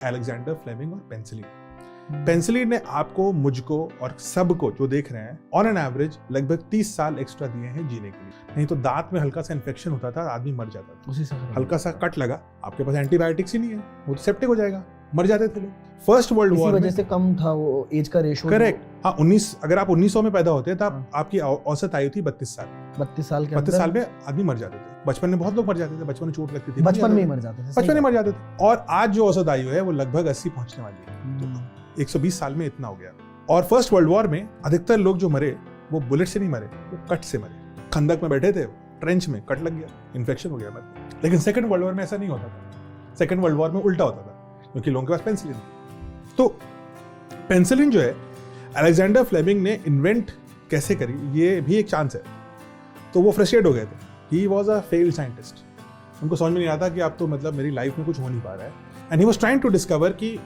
Alexander Fleming और penicillin. Penicillin ने आपको, मुझको और सबको जो देख रहे हैं ऑन एन एवरेज लगभग 30 साल एक्स्ट्रा दिए हैं जीने के लिए। नहीं तो दांत में हल्का सा इन्फेक्शन होता था, आदमी मर जाता था। उसी से हल्का सा कट लगा, आपके पास एंटीबायोटिक्स ही नहीं है, वो तो सेप्टिक हो जाएगा, मर जाते थे लोग। फर्स्ट वर्ल्ड वॉर वजह से कम था वो एज का रेशो। करेक्ट। हाँ, 19 अगर आप 1900 में पैदा होते तो आपकी औसत आयु थी 32 साल। 32 साल के 32 साल में आदमी मर जाते थे। बचपन में बहुत लोग मर जाते थे, बचपन में चोट लगती थी, बचपन में ही मर जाते थे। बचपन में मर जाते थे। और आज जो औसत आयु है वो लगभग 80 पहुंचने वाली है। तो 120 साल में इतना हो गया। और फर्स्ट वर्ल्ड वॉर में अधिकतर लोग जो मरे वो बुलेट से नहीं मरे, वो कट से मरे। खंदक में बैठे थे, ट्रेंच में कट लग गया, इन्फेक्शन हो गया मर। लेकिन सेकंड वर्ल्ड वॉर में ऐसा नहीं होता था। सेकंड वर्ल्ड वॉर में उल्टा होता था, क्योंकि लोगों के पास पेनिसिलिन थी। तो पेनिसिलिन जो है अलेक्जेंडर फ्लेमिंग ने इन्वेंट कैसे करी, ये भी एक चांस है। तो वो फ्रस्ट्रेट हो गए थे। He was a failed scientist. उनको समझ में नहीं आता कि अब तो मतलब मेरी लाइफ में कुछ हो नहीं पा रहा है। And he was trying to discover कि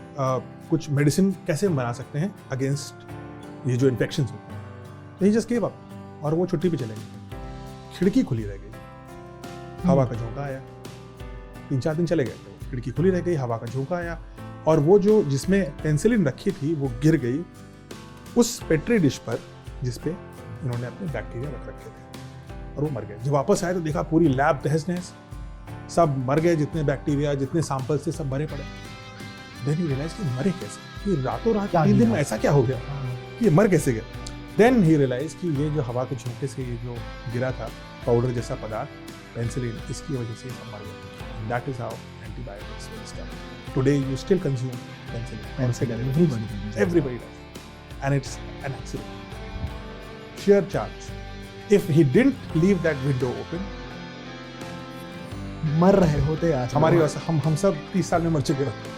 कुछ मेडिसिन कैसे बना सकते हैं अगेंस्ट ये जो इन्फेक्शन होते हैं। ही जस्ट गिव अप और वो छुट्टी पे चले गए। खिड़की खुली रह गई, हवा का झोंका आया। 3-4 दिन चले गए, तो खिड़की खुली रह गई, हवा का झोंका आया और वो जो जिसमें पेनिसिलिन रखी थी वो गिर गई उस पेट्री डिश पर जिसपे इन्होंने अपने बैक्टीरिया रख रखे थे, और वो मर गए। जब वापस आए तो देखा पूरी लैब तहस नहस, सब मर गए। जितने बैक्टीरिया, जितने सैंपल्स थे सब मरे पड़े। देन ही रियलाइज कि मरे कैसे, कि रातों रात 3 दिन में ऐसा क्या हो गया कि ये मर कैसे गए। देन ही रियलाइज कि ये जो हवा के झोंके से ये जो गिरा था पाउडर जैसा पदार्थ पेनिसिलिन, इसकी वजह से सब मर गए। That is how antibiotics were discovered. Today you still consume penicillin. Everybody does. And it's an accident. Sheer chance. If he didn't leave that window open, मर रहे होते आज हमारी हम सब 30 साल में मर चुके होते।